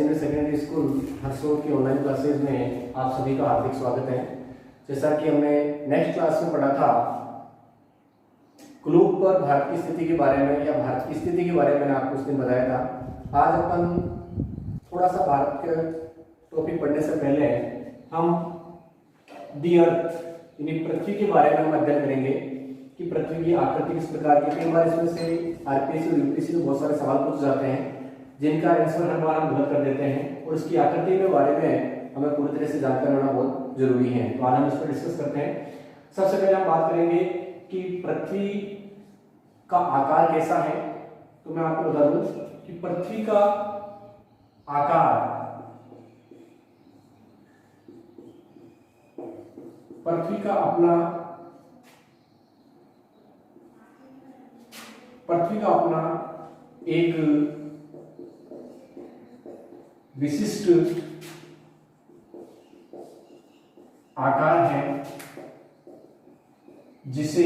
Senior secondary school हरसोद की online classes में आप सभी का हार्दिक स्वागत है। जैसा कि हमने नेक्स्ट क्लास में पढ़ा था, ग्लोब पर भारत की स्थिति के बारे में या भारत की स्थिति के बारे में मैंने आपको उस दिन बताया था। आज अपन थोड़ा सा भारत के टॉपिक पढ़ने से पहले हम दी अर्थ यानी पृथ्वी के बारे में हम अध्ययन करेंगे कि पृथ्वी की आकृति किस प्रकार की। कई बार इसमें से आरपीएससी और यूपीएससी में बहुत सारे सवाल पूछ जाते हैं जिनका आंसर हर बार हम गलत कर देते हैं, और उसकी आकृति के बारे में हमें पूरी तरह से जानकारी होना बहुत जरूरी है। तो आज हम इस पर डिस्कस करते हैं। सबसे पहले हम बात करेंगे कि पृथ्वी का आकार कैसा है। तो मैं आपको बता दूं कि पृथ्वी का आकार, पृथ्वी का अपना एक विशिष्ट आकार है जिसे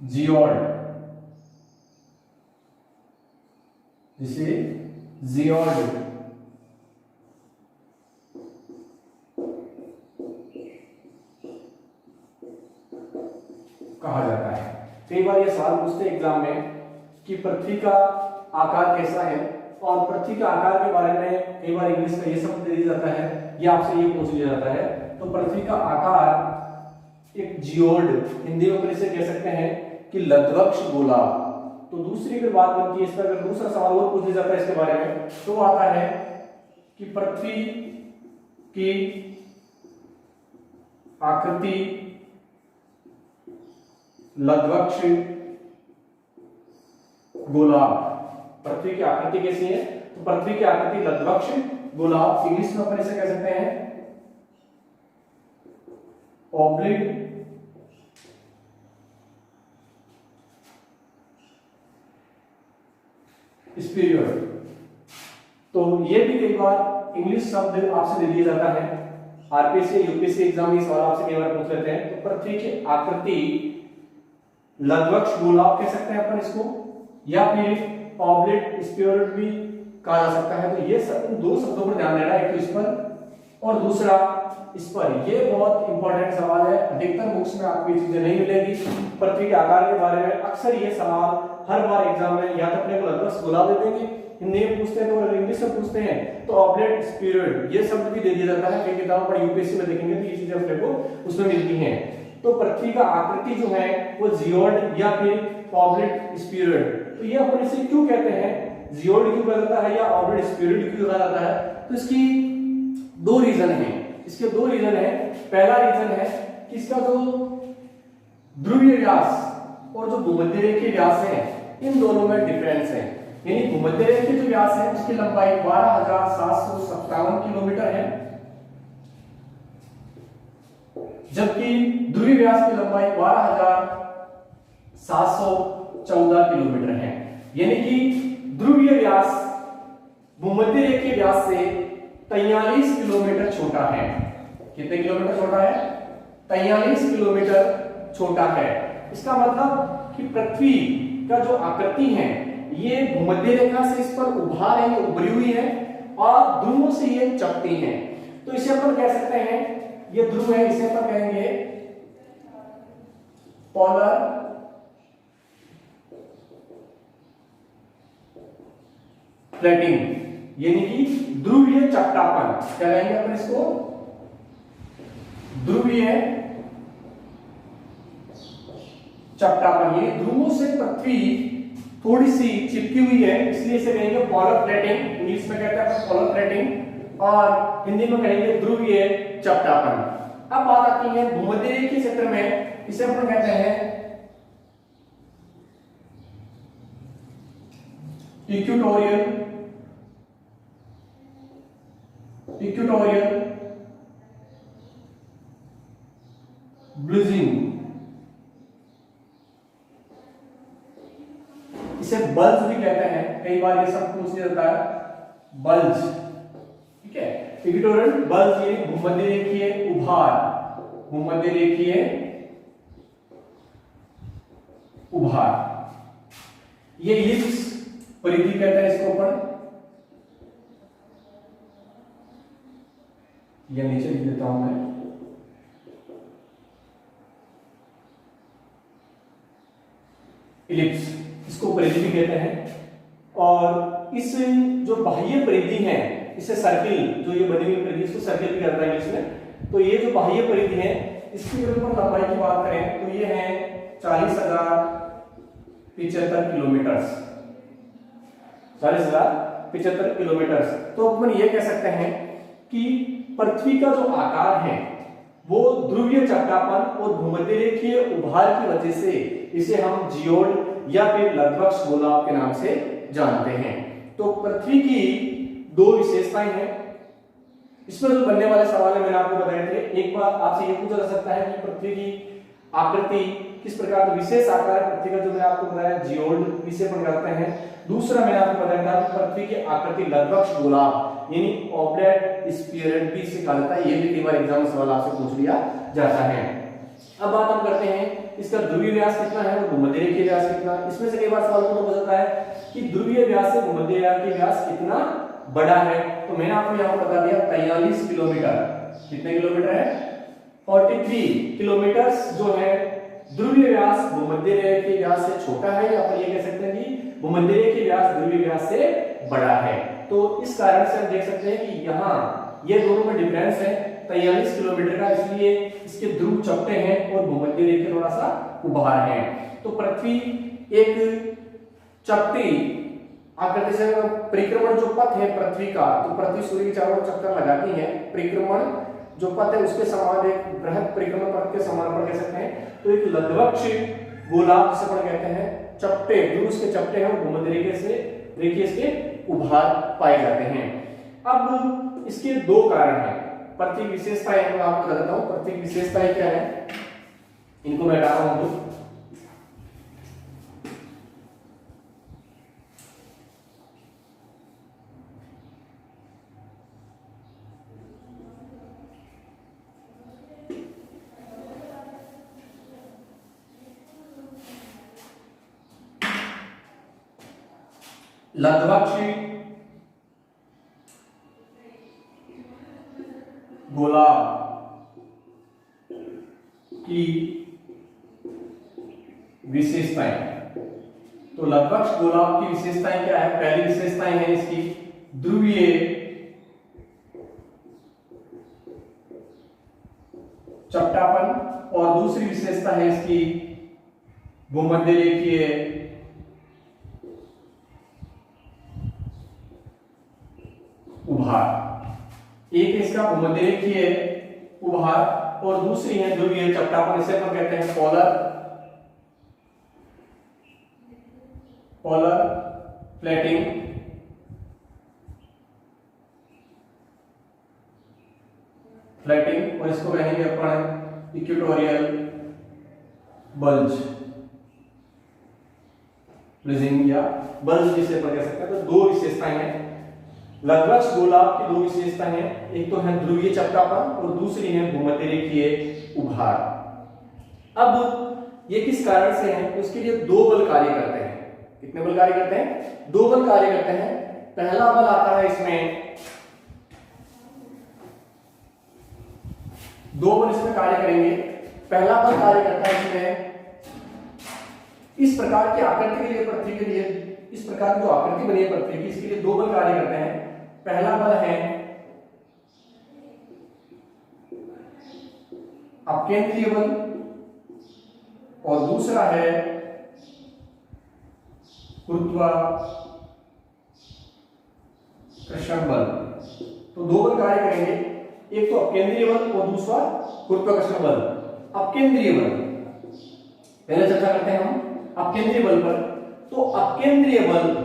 जियोइड कहा जाता है। कई बार ये सवाल पूछते हैं एग्जाम में कि पृथ्वी का आकार कैसा है, और पृथ्वी के आकार के बारे में कई बार इंग्लिश का ये शब्द दे दिया जाता है या आपसे ये पूछ लिया जाता है। तो पृथ्वी का आकार एक जियोइड, हिंदी में इसे कह सकते हैं कि लघ्वक्ष गोला। तो दूसरी अगर बात बनती है इस पर, अगर दूसरा सवाल और पूछ लिया जाता है इसके बारे में, तो आता है कि पृथ्वी की आकृति लघ्वक्ष गोला। पृथ्वी की आकृति कैसी है? तो पृथ्वी की आकृति लघ्वक्ष गोला। इंग्लिश में अपन इसे कह सकते हैं ऑब्लिक स्फीयर। तो ये भी कई बार इंग्लिश शब्द आपसे दे दिया जाता है। आरपीएससी यूपीएससी एग्जाम में सवाल आपसे कई बार पूछ लेते हैं। तो पृथ्वी की आकृति लघ्वक्ष गोला कह सकते हैं अपन इसको, या फिर ऑब्लिक स्फीयर भी कहा जा सकता है। तो ये इन दो शब्दों पर ध्यान देना, एक तो इस पर और दूसरा इस पर। ये बहुत इंपॉर्टेंट सवाल है, अधिकतर बुक्स में आपको ये चीजें नहीं मिलेगी। पृथ्वी के आकार के बारे में अक्सर ये सवाल हर बार एग्जाम में या तो अपने को लघ्वक्ष गोला दे देंगे, हिंदी में पूछते हैं, तो अगर इंग्लिश में पूछते हैं तो ऑब्लिक स्फीयर ये शब्द भी दे दिया जाता है। कई किताबों पर यूपीएससी में देखेंगे तो ये चीजें अपने को उसमें मिलती हैं। तो पृथ्वी का आकृति जो है वो जियोइड या फिर ऑब्लिक स्फीयर। तो ये अपन इसे क्यों कहते हैं, जियोइड क्यों कहा जाता है या ऑब्लिक स्फीयर क्यों कहा जाता है? तो इसकी दो रीजन है। पहला रीजन है कि इसका जो ध्रुवीय व्यास और जो भूमध्य रेखीय व्यास है, इन दोनों में डिफरेंस है। यानी भूमध्य रेखीय जो व्यास है उसकी लंबाई 12,757 किलोमीटर है, जबकि ध्रुवीय व्यास की लंबाई 12,714 किलोमीटर है। यानी कि ध्रुवीय व्यास भूमध्य रेखीय व्यास से 43 किलोमीटर छोटा है। कितने किलोमीटर छोटा है? 43 किलोमीटर छोटा है। इसका मतलब कि पृथ्वी का जो आकृति है ये भूमध्य रेखा से इस पर उभार है, उभरी हुई है, और ध्रुवों से ये चपटी है। तो इसे अपन कह सकते हैं, ये ध्रुव है, इसे अपन कहेंगे पोलर फ्लैटिंग, यानी कि ध्रुवीय चपटापन। क्या कहेंगे अपन इसको? ध्रुवीय चपटापन। ये ध्रुवों से पृथ्वी थोड़ी सी चिपकी हुई है, इसलिए इसे कहेंगे पोलर फ्लैटिंग। इंग्लिश में कहते हैं पोलर फ्लैटिंग और हिंदी में कहेंगे ध्रुवीय चपटापन। अब बात आती है भूमध्य रेखीय क्षेत्र में, इसे अपन कहते हैं इक्वेटोरियल ब्लूजिंग। इसे बल्ज भी कहते हैं, कई बार ये सब पूछ लिया जाता है बल्ज। ठीक है, इक्वेटोरियल बल्ज ये भूमध्य रेखीय उभार, भूमध्य रेखीय उभार। ये इलिप्स परिधि कहते हैं इसको अपन, या नीचे लिख देता हूं मैं, इलिप्स, इसको परिधि भी कहते हैं। और इस जो बाह्य परिधि है, इसे सर्किल, जो ये बनी हुई परिधि इसको सर्किल भी कहते हैं इंग्लिश में। तो ये जो बाह्य परिधि है, इसकी अगर अपन लंबाई की बात करें तो ये है 40,075 किलोमीटर, 40,075 किलोमीटर। तो अपन ये कह सकते हैं कि पृथ्वी का जो आकार है वो ध्रुवीय चपटापन और भूमध्यरेखीय उभार की वजह से इसे हम जियोड या फिर लग्वक्ष गोलार्ध के नाम से जानते हैं। तो पृथ्वी की दो विशेषताएं हैं। इसमें जो बनने वाले सवाल है मैंने आपको बताए थे। एक बार आपसे ये पूछा जा सकता है कि पृथ्वी की आकृति किस प्रकार, तो विशेष आकार पृथ्वी का जो मैंने आपको बताया जियोड, इसे अपन करते हैं। दूसरा मैंने आपको बताया था कि पृथ्वी की आकृति लग्वक्ष गोलार्ध यानी ऑब्लेट स्फीयरॉइड भी इसे कहा जाता है। ये भी कई बार एग्जाम में सवाल आपसे पूछ लिया जाता है। अब बात हम करते हैं इसका ध्रुवीय व्यास कितना है और भूमध्यरेखीय व्यास कितना। इसमें से कई बार सवाल को जाता है कि ध्रुवीय व्यास से भूमध्यरेखीय व्यास कितना बड़ा है। तो मैंने आपको यहाँ बता दिया 43 किलोमीटर। कितने किलोमीटर है? 43 किलोमीटर जो है ध्रुवीय व्यास भूमध्यरेखीय व्यास से छोटा है, या अपन ये कह सकते हैं कि भूमध्यरेखीय व्यास ध्रुवीय व्यास से बड़ा है। तो इस कारण से हम देख सकते हैं कि यहाँ ये दोनों में डिफरेंस है 43 किलोमीटर का, इसलिए इसके ध्रुव चपटे हैं और भूमध्यरेखीय थोड़ा सा उभार है। तो पृथ्वी एक चपटी आकृति से, परिक्रमण जो पथ है पृथ्वी का, तो पृथ्वी सूर्य के चारों ओर चक्कर लगाती है। परिक्रमण जो पथ है उसके समान एक बृहद परिक्रमण पथ के समान पर कह सकते हैं। तो एक लग्वक्ष गोलार्ध जिसे अपन कहते हैं, चपटे ध्रुव के चपटे हैं और भूमध्यरेखीय से देखिए इसके उभार पाए जाते हैं। अब इसके दो कारण हैं। पृथ्वी विशेषताएं मैं आपको बताता हूं। पृथ्वी विशेषताएं क्या है, इनको मैं हटा रहा हूं। लग्वक्ष गोलार्ध की विशेषताएं। तो लग्वक्ष गोलार्ध की विशेषताएं क्या है? पहली विशेषताएं है इसकी ध्रुवीय चपटापन, और दूसरी विशेषता है इसकी भूमध्यरेखीय उभार। एक इसका भूमध्यरेखीय उभार और दूसरी है ध्रुवीय चपटापन, इसे हम कहते हैं पोलर फ्लैटिंग और इसको कहेंगे अपन इक्वेटोरियल बल्ज या बल्ज जिसे अपन कह सकते हैं। तो दो विशेषताएं हैं लग्वक्ष गोलार्ध की, दो विशेषताएं हैं, एक तो है ध्रुवीय चपटापन और दूसरी है भूमध्यरेखीय उभार। अब ये किस कारण से है? उसके लिए दो बल कार्य करते हैं। कितने बल कार्य करते हैं? दो बल कार्य करते हैं। पहला बल आता है इसमें, दो बल इसमें कार्य करेंगे। पहला बल कार्य करता है इसमें इस प्रकार की आकृति के लिए, पृथ्वी के लिए इस प्रकार की जो आकृति बनी है पृथ्वी की, इसके लिए दो बल कार्य करते हैं। पहला बल है अपकेंद्रीय बल और दूसरा है गुरुत्वाकर्षण बल। तो दो बल कार्य करेंगे, एक तो अपकेंद्रीय बल और दूसरा गुरुत्वाकर्षण बल। अपकेंद्रीय बल पहले चर्चा करते हैं हम अपकेंद्रीय बल पर। तो अपकेंद्रीय बल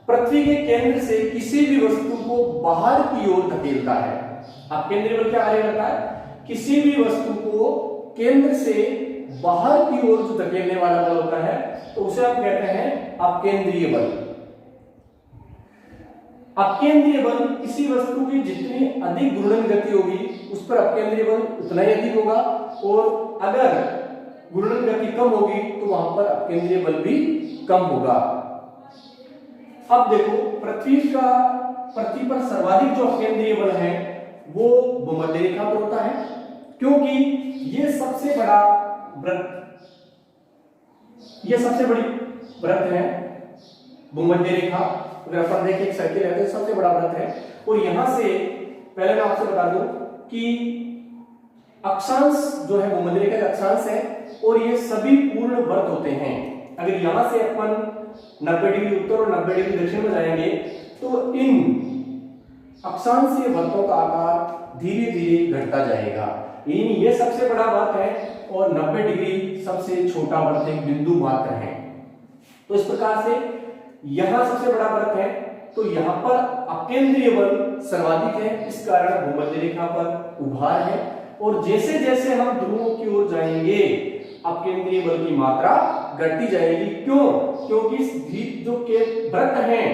पृथ्वी के केंद्र से किसी भी वस्तु को बाहर की ओर धकेलता है। अपकेंद्रीय बल क्या कार्य करता है? किसी भी वस्तु को केंद्र से बाहर की ओर जो धकेलने वाला बल होता है तो उसे हम कहते हैं अपकेंद्रीय बल। अपकेंद्रीय बल किसी वस्तु की जितनी अधिक घूर्णन गति होगी उस पर अपकेंद्रीय बल उतना ही अधिक होगा, और अगर घूर्णन गति कम होगी तो वहां पर अपकेंद्रीय बल भी कम होगा। अब देखो पृथ्वी पर सर्वाधिक जो अपकेंद्रीय बल है वो भूमध्य रेखा पर होता है, क्योंकि ये सबसे बड़ी वृत्त है भूमध्य रेखा। अगर अपन देखें एक सर्किल है तो सबसे बड़ा वृत्त है, और यहां से पहले मैं आपसे बता दूं कि अक्षांश जो है भूमध्य रेखा का अक्षांश है, और ये सभी पूर्ण वृत्त होते हैं। अगर यहां से अपन 90 डिग्री उत्तर और 90 डिग्री दक्षिण में जाएंगे तो इन अक्षांशीय वृत्तों का आकार धीरे धीरे घटता जाएगा। ये सबसे बड़ा वृत्त है और 90 डिग्री सबसे छोटा वृत्त एक बिंदु मात्र है। तो इस प्रकार से यहां सबसे बड़ा वृत्त है, तो यहां पर अपकेंद्रीय बल सर्वाधिक है, इस कारण भूमध्य रेखा पर उभार है। और जैसे जैसे हम ध्रुवों की ओर जाएंगे अपकेंद्रीय बल की मात्रा घटती जाएगी। क्यों? क्योंकि जो के वृत्त हैं,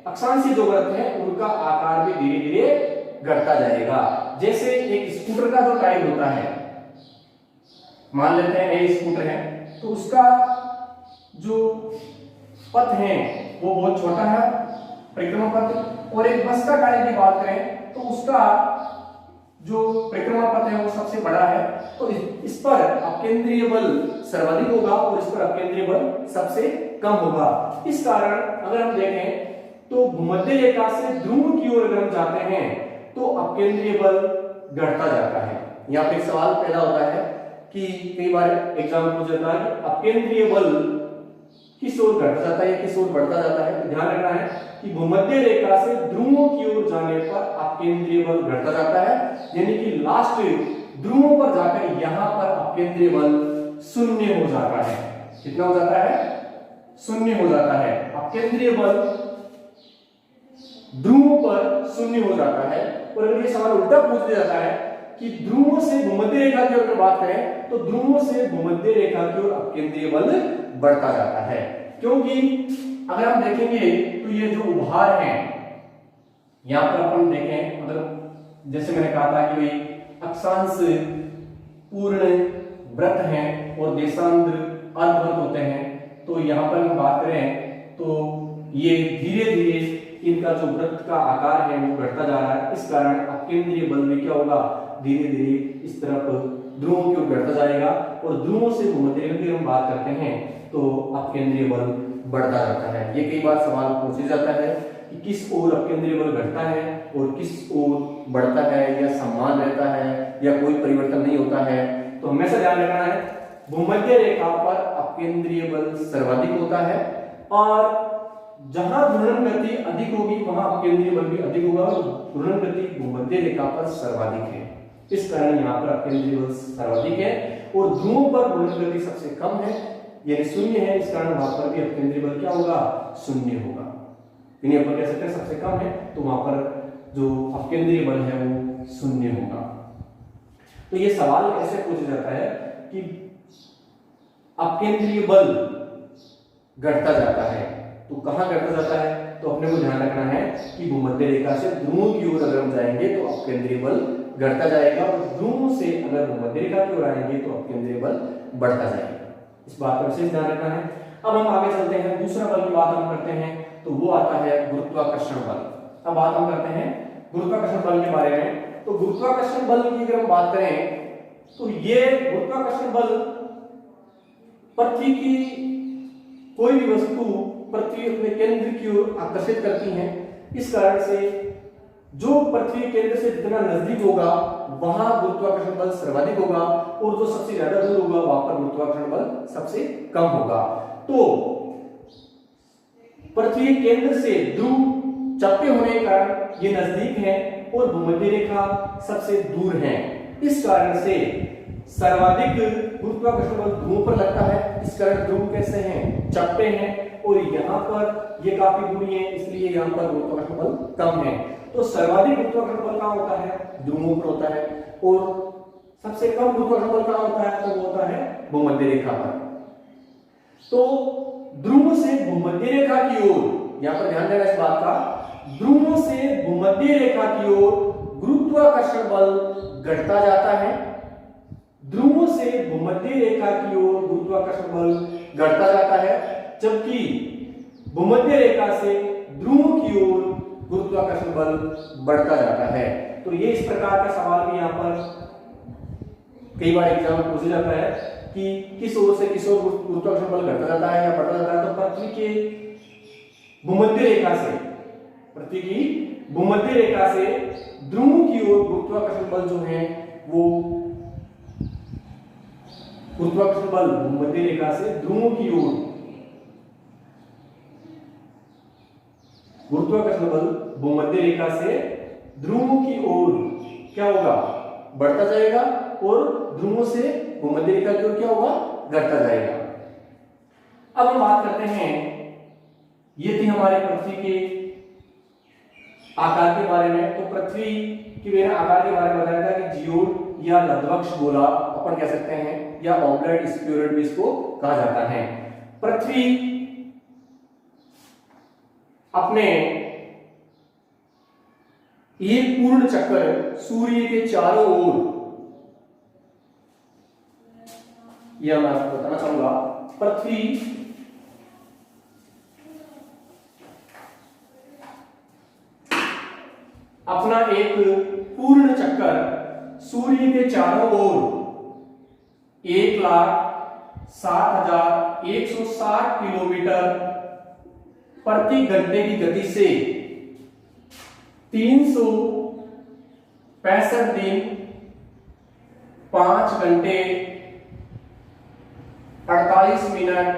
अक्षांशीय जो वृत्त हैं, उनका आकार भी धीरे धीरे घटता जाएगा। जैसे एक स्कूटर का जो टायर होता है, मान लेते हैं ये स्कूटर है, तो उसका जो पथ है वो बहुत छोटा है, परिक्रमा पथ। और एक बस का टायर की बात करें तो उसका जो परिक्रमा पथ है वो सबसे बड़ा है। तो इस पर अपकेंद्रीय बल सर्वाधिक होगा और इस पर अपकेंद्रीय बल सबसे कम होगा। इस कारण अगर हम देखें तो भूमध्य रेखा से ध्रुव की ओर अगर हम जाते हैं तो अपकेंद्रीय बल घटता जाता है। यहाँ पे एक सवाल पैदा होता है कि कई बार एग्जाम में पूछा जाता है कि अपकेंद्रीय बल किस ओर घटता जाता है या किस ओर बढ़ता जाता है। तो ध्यान रखना है कि भूमध्य रेखा से ध्रुवों की ओर जाने पर अपकेंद्रीय बल घटता जाता है, यानी कि लास्ट ध्रुवों पर जाकर यहां पर अपकेंद्रीय बल शून्य हो जाता है। कितना हो जाता है? शून्य हो जाता है। अपकेंद्रीय बल ध्रुवों पर शून्य हो जाता है। और अगर ये सवाल उल्टा पूछ दिया जाता है कि ध्रुवों से भूमध्य रेखा की ओर बात करें तो ध्रुवों से भूमध्य रेखा की ओर अपकेंद्रीय बल बढ़ता जाता है। क्योंकि अगर हम देखेंगे तो ये जो उभार है, यहां पर अपन देखें, मतलब जैसे मैंने कहा था कि भाई अक्षांश पूर्ण वृत्त हैं और देशांतर अर्धवृत्त होते हैं। तो यहां पर हम बात करें तो ये धीरे धीरे इनका जो वृत्त का आकार है वो बढ़ता जा रहा है। इस कारण अपकेंद्रीय बल में क्या होगा? धीरे धीरे इस तरफ ध्रुवों की ओर बढ़ता जाएगा। और ध्रुवों से भूमध्य रेखा की हम बात करते हैं तो अपकेंद्रीय बल बढ़ता जाता है। ये कई बार सवाल पूछा जाता है कि किस ओर अपकेंद्रीय बल घटता है और किस ओर बढ़ता है, या समान रहता है या कोई परिवर्तन नहीं होता है। तो हमेशा ध्यान रखना है भूमध्य रेखा पर अपकेंद्रीय बल सर्वाधिक होता है, और जहां घूर्णन गति अधिक होगी वहां अपकेंद्रीय बल भी अधिक होगा। और घूर्णन गति भूमध्य रेखा पर सर्वाधिक है, इस कारण यहाँ पर अपकेंद्रीय बल सर्वाधिक है। और ध्रुवों पर घूर्णन गति सबसे कम है, यानी शून्य है, इस कारण वहां पर भी अपकेंद्रीय बल क्या होगा? शून्य होगा। यानी अपन कह सकते हैं सबसे कम है तो वहां पर जो अपकेंद्रीय बल है वो शून्य होगा। तो ये सवाल ऐसे पूछा जाता है कि अपकेंद्रीय बल घटता जाता है तो कहां घटता जाता है? तो अपने को ध्यान रखना है कि भूमध्य रेखा से ध्रुवों की ओर अगर हम जाएंगे तो अपकेंद्रीय बल घटता जाएगा, और ध्रुवों से अगर भूमध्य रेखा की ओर आएंगे तो अपकेंद्रीय बल बढ़ता जाएगा। इस बात पर विशेष ध्यान रखना है। अब हम आगे चलते हैं, दूसरा बल की बात हम करते हैं तो वो आता है गुरुत्वाकर्षण बल। अब बात हम करते हैं गुरुत्वाकर्षण बल के बारे में। तो गुरुत्वाकर्षण बल की अगर हम बात करें तो ये गुरुत्वाकर्षण बल पृथ्वी की कोई भी वस्तु पृथ्वी अपने केंद्र की ओर आकर्षित करती है। इस कारण से जो पृथ्वी केंद्र से जितना नजदीक होगा वहां गुरुत्वाकर्षण बल सर्वाधिक होगा, और जो सबसे ज्यादा दूर होगा वहां पर गुरुत्वाकर्षण बल सबसे कम होगा। तो पृथ्वी केंद्र से ध्रुव चपटे होने के कारण ये नजदीक है और भूमध्य रेखा सबसे दूर है। इस कारण से सर्वाधिक गुरुत्वाकर्षण बल ध्रुव पर लगता है। इस कारण ध्रुव कैसे हैं? चपटे हैं, और यहाँ पर ये काफी दूरी है, इसलिए यहाँ पर गुरुत्वाकर्षण बल कम है। तो सर्वाधिक गुरुत्वाकर्षण बल कहाँ होता है? ध्रुवों पर होता है। और सबसे कम गुरुत्वाकर्षण बल कहाँ होता है? तो वो होता है भूमध्य रेखा पर। तो ध्रुव से भूमध्य रेखा की ओर, यहां पर ध्यान देना इस बात का, ध्रुव से भूमध्य रेखा की ओर गुरुत्वाकर्षण बल घटता जाता है। ध्रुव से भूमध्य रेखा की ओर गुरुत्वाकर्षण बल घटता जाता है, जबकि भूमध्य रेखा से ध्रुवों की ओर गुरुत्वाकर्षण बल बढ़ता जाता है। तो ये इस प्रकार का सवाल भी यहाँ पर कई बार एग्जाम में पूछा जाता है कि किस ओर से किस ओर गुरुत्वाकर्षण बल घटता जाता है या बढ़ता जाता है। तो पृथ्वी के भूमध्य रेखा से, पृथ्वी की भूमध्य रेखा से ध्रुवों की ओर गुरुत्वाकर्षण बल जो है वो गुरुत्वाकर्षण बल भूमध्य रेखा से ध्रुवों की ओर गुरुत्वाकर्षण बल भूमध्य रेखा से ध्रुवों की ओर क्या होगा, बढ़ता जाएगा और ध्रुवों से भूमध्य रेखा की ओर क्या होगा, घटता जाएगा। अब हम बात करते हैं, ये थी हमारे पृथ्वी के आकार के बारे में। तो पृथ्वी के मैंने आकार के बारे में बताया था कि जियोड या लंबवक्ष गोला अपन कह सकते हैं, या ऑब्लेट स्फीयरॉइड भी इसको कहा जाता है। पृथ्वी अपने एक पूर्ण चक्कर सूर्य के चारों ओर, यह मैं आपको बताना चाहूंगा, पृथ्वी अपना एक पूर्ण चक्कर सूर्य के चारों ओर 1,07,160 किलोमीटर प्रति घंटे की गति से 365 दिन 5 घंटे 48 मिनट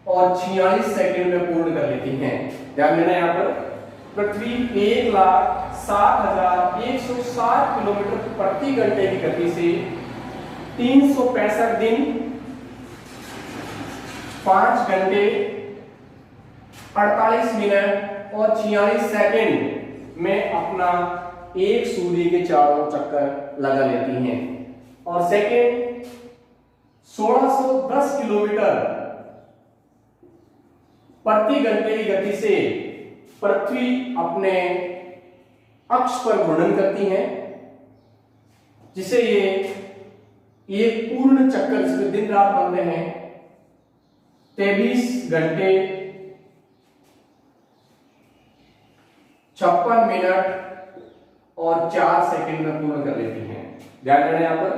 और 46 सेकंड में पूर्ण कर लेती हैं। ध्यान देना यहां पर, पृथ्वी 1,07,160 किलोमीटर प्रति घंटे की गति से 365 दिन 5 घंटे 48 मिनट और 46 सेकंड में अपना एक सूर्य के चारों चक्कर लगा लेती हैं। और सेकंड 1610 किलोमीटर प्रति घंटे की गति से पृथ्वी अपने अक्ष पर घूर्णन करती हैं, जिसे ये एक पूर्ण चक्कर, जिसमें दिन रात बनते हैं 23 घंटे 56 मिनट और 4 सेकंड में पूर्ण कर लेती हैं। ध्यान देना यहां पर,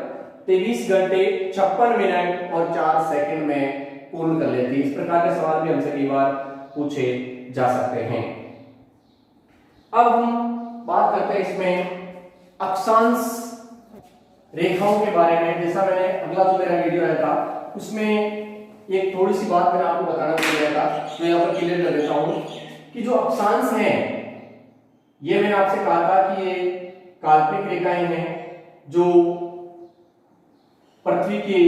23 घंटे 56 मिनट और 4 सेकंड में पूर्ण कर लेती है। इस प्रकार के सवाल भी हमसे कई बार पूछे जा सकते हैं। अब हम बात करते हैं इसमें अक्षांश रेखाओं के बारे में। जैसा मैंने अगला जो मेरा वीडियो आया था उसमें एक थोड़ी सी बात मैंने आपको बताना भूल गया था, तो यहाँ पर क्लियर कर देता हूं कि जो अक्षांश हैं, ये मैंने आपसे कहा था कि ये काल्पनिक रेखाएं हैं जो पृथ्वी के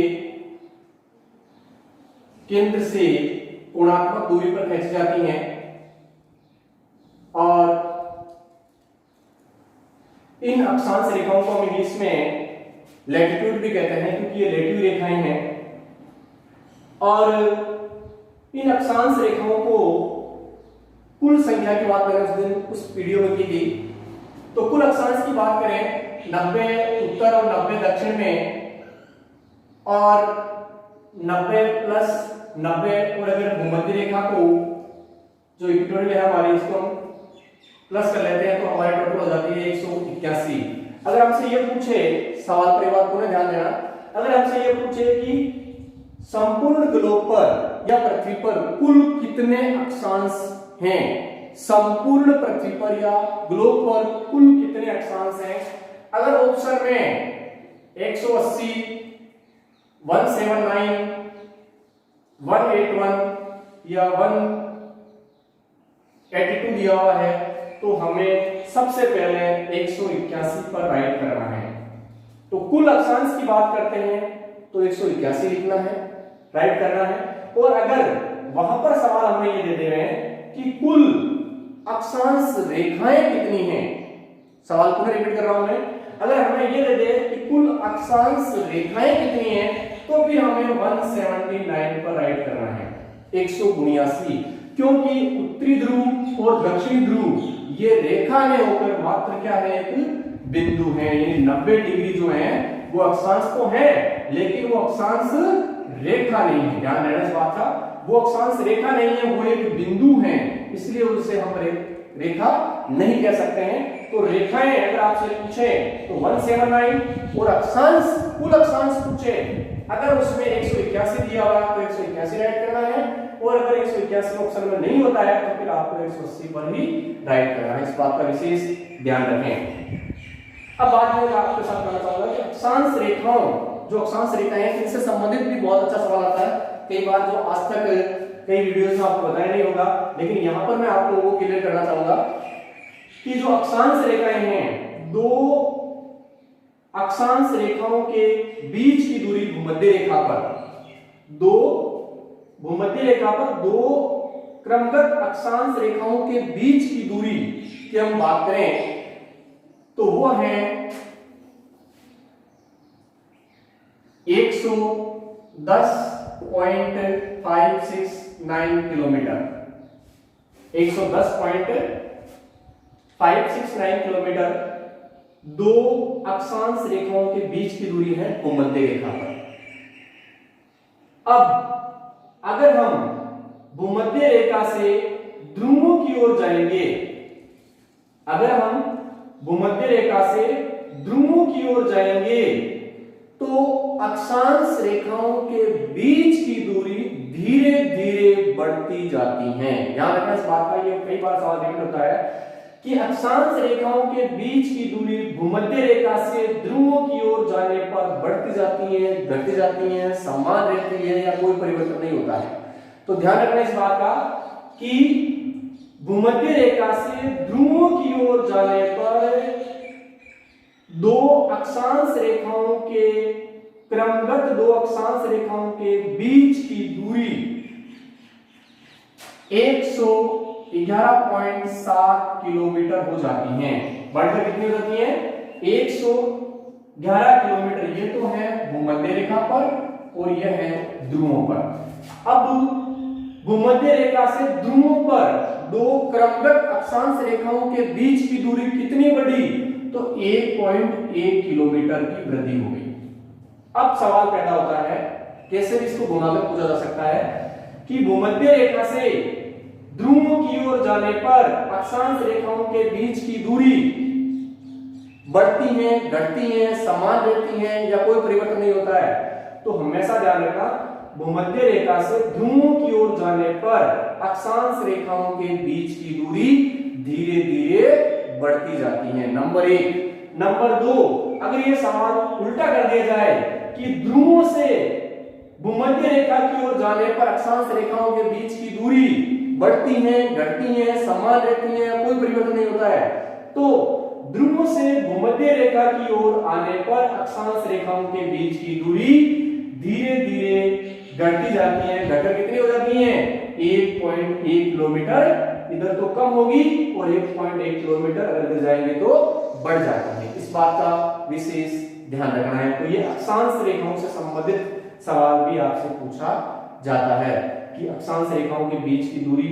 केंद्र से कोणात्मक दूरी पर खींची जाती हैं, और इन अक्षांश रेखाओं को हम इंग्लिश में लैटिट्यूड भी कहते हैं, क्योंकि ये लेटिव रेखाएं हैं। और इन अक्षांश रेखाओं को कुल संख्या की बात करें, उस दिन उस वीडियो में की थी, तो कुल अक्षांश की बात करें 90 उत्तर और 90 दक्षिण में, और 90 प्लस 90, और अगर भूमध्य रेखा को जो इक्वेटोरियल है हमारी, इसको हम प्लस कर लेते हैं तो हमारी टोटल हो जाती है 181। अगर हमसे ये पूछे, सवाल पर बात को ध्यान देना, अगर हमसे ये पूछे कि संपूर्ण ग्लोब पर या पृथ्वी पर कुल कितने अक्षांश हैं, संपूर्ण पृथ्वी पर या ग्लोब पर कुल कितने अक्षांश हैं, अगर ऑप्शन में 180, 179, 181 या 182 दिया हुआ है, तो हमें सबसे पहले 181 पर राइट करना है। तो कुल अक्षांश की बात करते हैं तो 181 लिखना है, राइट करना है। और अगर वहां पर सवाल हमें ये दे रहे हैं कि कुल अक्षांश रेखाएं कितनी हैं, सवाल को रिपीट कर रहा हूं मैं, अगर हमें ये दे दे कि कुल अक्षांश रेखाएं कितनी हैं, तो फिर हमें 179 पर राइट करना है, 179, क्योंकि उत्तरी ध्रुव और दक्षिणी ध्रुव ये रेखा में होकर मात्र क्या है, एक बिंदु है। यानी 90 डिग्री जो है वो अक्षांश तो है, लेकिन वो अक्षांश रेखा नहीं है। ध्यान देना इस बात का, वो अक्षांश रेखा नहीं है, वो एक बिंदु है। इसलिए उसे हम रेखा नहीं कह सकते हैं। तो रेखाएं अगर आपसे पूछे तो 179 और अक्षांश कुल अक्षांश पूछे अगर उसमें 181 दिया हुआ तो 181 राइट करना है, और अगर 181 ऑप्शन में नहीं होता है तो फिर आपको 180 पर ही राइट करना है। इस बात का विशेष ध्यान रखें। अब बात मैं आपके साथ करना चाहूंगा कि अक्षांश रेखाओं, जो अक्षांश रेखाएं हैं इनसे संबंधित भी बहुत अच्छा सवाल आता है। कई बार जो आज तक कई वीडियोस में आपको बताया नहीं होगा, लेकिन यहां पर मैं आप लोगों को क्लियर करना चाहूंगा कि जो अक्षांश रेखाएं हैं, दो अक्षांश रेखाओं के बीच की दूरी भूमध्य रेखा पर, दो भूमध्य रेखा पर दो क्रमगत अक्षांश रेखाओं के बीच की दूरी की हम बात करें तो वो है 110.569 किलोमीटर। 110.569 किलोमीटर दो अक्षांश रेखाओं के बीच की दूरी है भूमध्य रेखा पर। अब अगर हम भूमध्य रेखा से ध्रुवों की ओर जाएंगे, अगर हम भूमध्य रेखा से ध्रुवों की ओर जाएंगे तो अक्षांश रेखाओं के बीच की दूरी धीरे धीरे बढ़ती जाती है। ध्यान रखना इस बात का, ये कई बार सवाल देखने होता है कि अक्षांश रेखाओं के बीच की दूरी भूमध्य रेखा से ध्रुवों की ओर जाने पर बढ़ती जाती है, घटती जाती है, समान रहती है या कोई परिवर्तन नहीं होता है। तो ध्यान रखना इस बात का कि भूमध्य रेखा से ध्रुवों की ओर जाने पर दो अक्षांश रेखाओं के क्रमगत दो अक्षांश रेखाओं के बीच की दूरी 111.7 किलोमीटर हो जाती है। बढ़कर कितनी हो जाती है? 111 किलोमीटर। ये तो है भूमध्य रेखा पर और यह है ध्रुवों पर। अब भूमध्य रेखा से ध्रुवों पर दो क्रमगत अक्षांश रेखाओं के बीच की दूरी कितनी बढ़ी? तो 1.1 किलोमीटर की वृद्धि हो गई। अब सवाल पैदा होता है, कैसे भी इसको घुमाकर पूछा जा सकता है कि भूमध्य रेखा से ध्रुवों की ओर जाने पर अक्षांश रेखाओं के बीच की दूरी बढ़ती है, घटती है, समान रहती है या कोई परिवर्तन नहीं होता है? तो हमेशा ध्यान रखना, भूमध्य रेखा से ध्रुवों की ओर जाने पर अक्षांश रेखाओं के बीच की दूरी धीरे धीरे बढ़ती जाती है। नंबर 1। नंबर 2, अगर ये सवाल उल्टा कर दिया जाए कि ध्रुवों से भूमध्य रेखा की ओर जाने पर अक्षांश रेखाओं के बीच की दूरी बढ़ती है, घटती है, समान रहती है, कोई परिवर्तन नहीं होता है, तो ध्रुवों से भूमध्य रेखा की ओर आने पर अक्षांश रेखाओं के बीच की दूरी धीरे धीरे घटती जाती है। घटकर कितनी हो जाती है? 1.1 किलोमीटर। इधर तो कम होगी और 1.1 किलोमीटर अगर इधर जाएंगे तो बढ़ जाती है। इस बात का विशेष ध्यान रखना है। तो ये अक्षांश रेखाओं से संबंधित सवाल भी आपसे पूछा जाता है कि अक्षांश रेखाओं के बीच की दूरी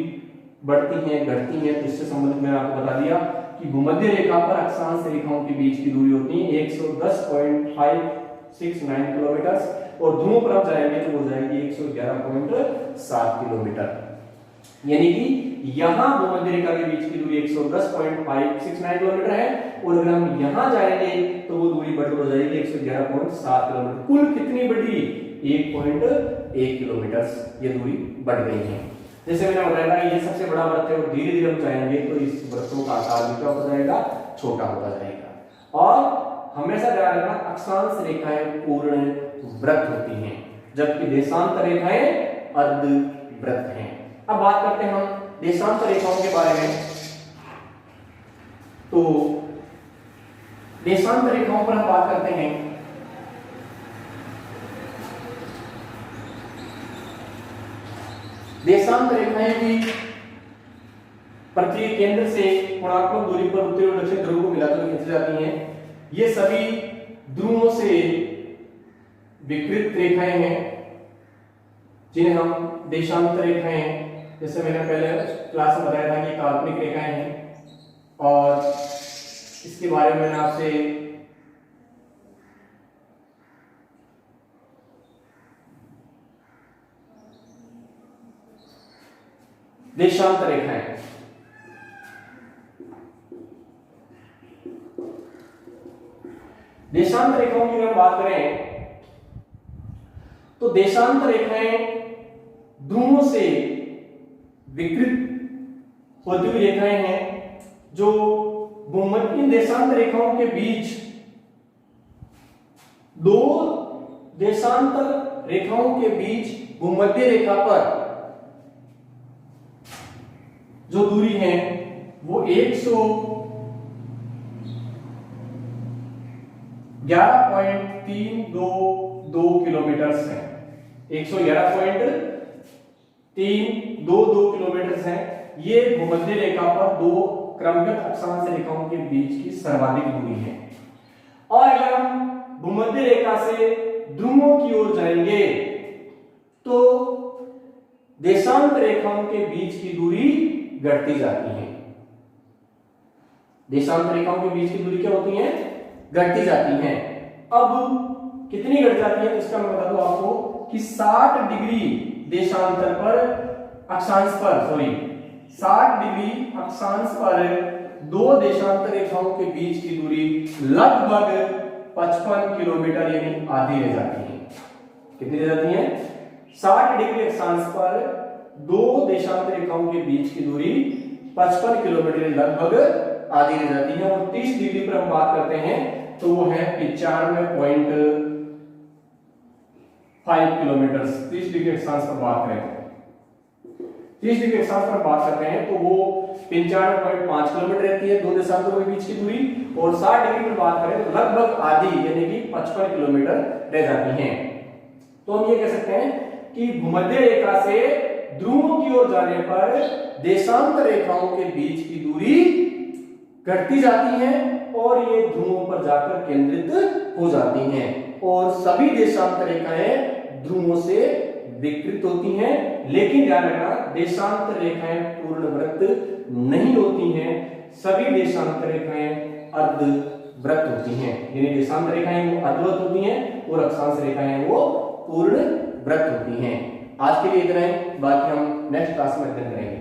बढ़ती है, घटती है। तो इससे संबंधित मैंने आपको बता दिया कि भूमध्य रेखा पर अक्षांश रेखाओं के बीच की दूरी होती है 110.569 किलोमीटर और ध्रुवों पर आप जाएंगे तो हो जाएगी 111.7 किलोमीटर। यानी कि यहां भूमध्य रेखा के बीच की दूरी 110.569 किलोमीटर है और अगर हम यहां जाएंगे तो वो दूरी बढ़कर हो जाएगी 111.7 किलोमीटर। कुल कितनी बढ़ी? 1.1 किलोमीटर ये दूरी बढ़ गई है। जैसे मैंने बताया था ये सबसे बड़ा वृत्त है और धीरे धीरे हम जाएंगे तो इस वृत्तों का आकार भी क्या होता जाएगा? छोटा होता जाएगा। और हमेशा ध्यान रखना, अक्षांश रेखाएं पूर्ण वृत्त होती हैं जबकि देशांतर रेखाएं अर्धवृत्त हैं। अब बात करते हैं हम देशांतर रेखाओं के बारे में। तो देशांतर रेखाओं पर हम बात करते हैं। देशांतर रेखाएं भी पृथ्वी केंद्र से कोणात्मक दूरी पर उत्तरी और दक्षिण ध्रुव को मिलाकर खींची जाती हैं। ये सभी ध्रुवों से विकृत रेखाएं हैं जिन्हें हम देशांतर रेखाएं, जैसे मैंने पहले क्लास में बताया था कि काल्पनिक रेखाएं हैं और इसके बारे में मैंने आपसे देशांतर रेखाएं बात करें तो देशांतर रेखाएं ध्रुवों से विकृत होती हुई रेखाएं हैं जो भूमध्य देशांतर रेखाओं के बीच दो देशांतर रेखाओं के बीच भूमध्य रेखा पर जो दूरी है वो 111.322 किलोमीटर है। 111.322 किलोमीटर है। ये भूमध्य रेखा पर दो क्रमगत अक्षांश रेखाओं के बीच की सर्वाधिक दूरी है। और अगर हम भूमध्य रेखा से ध्रुवों की ओर जाएंगे तो देशांतर रेखाओं के बीच की दूरी घटती जाती है। देशांतर रेखाओं के बीच की दूरी क्या होती है? घटती जाती है। अब कितनी घट जाती है इसका मैं बता दूं आपको कि 60 डिग्री देशांतर पर अक्षांश पर 60 डिग्री अक्षांश पर दो देशांतर रेखाओं के बीच की दूरी लगभग 55 किलोमीटर यानी आधी रह जाती है। कितनी रह जाती है? 60 डिग्री अक्षांश पर दो देशांतर रेखाओं के बीच की दूरी 55 किलोमीटर लगभग आधी रह जाती है। और 30 डिग्री पर हम बात करते हैं तो वो है 95.5 किलोमीटर। 30 डिग्री अक्षांश पर बात करें 30 डिग्री अक्षांश पर बात करते हैं तो वो 95.5 किलोमीटर रहती है दो देशांतरों के बीच की दूरी। और 60 डिग्री पर बात करें तो लगभग आधी यानी कि 55 किलोमीटर रह जाती है। तो हम ये कह सकते हैं कि भूमध्य रेखा से ध्रुवों की ओर जाने पर देशांतर रेखाओं के बीच की दूरी घटती जाती है और ये ध्रुवों पर जाकर केंद्रित हो जाती हैं और सभी देशांतर रेखाएं ध्रुवों से विकृत होती हैं। लेकिन ध्यान रखना देशांतर रेखाएं पूर्ण वृत्त नहीं होती हैं, सभी देशांतर रेखाएं अर्धवृत्त होती हैं। यानी देशांतर रेखाएं वो अर्धवृत्त होती हैं और अक्षांश रेखाएं वो पूर्ण वृत्त होती हैं। आज के लिए इतना ही, बाकी हम नेक्स्ट क्लास में अध्ययन करेंगे।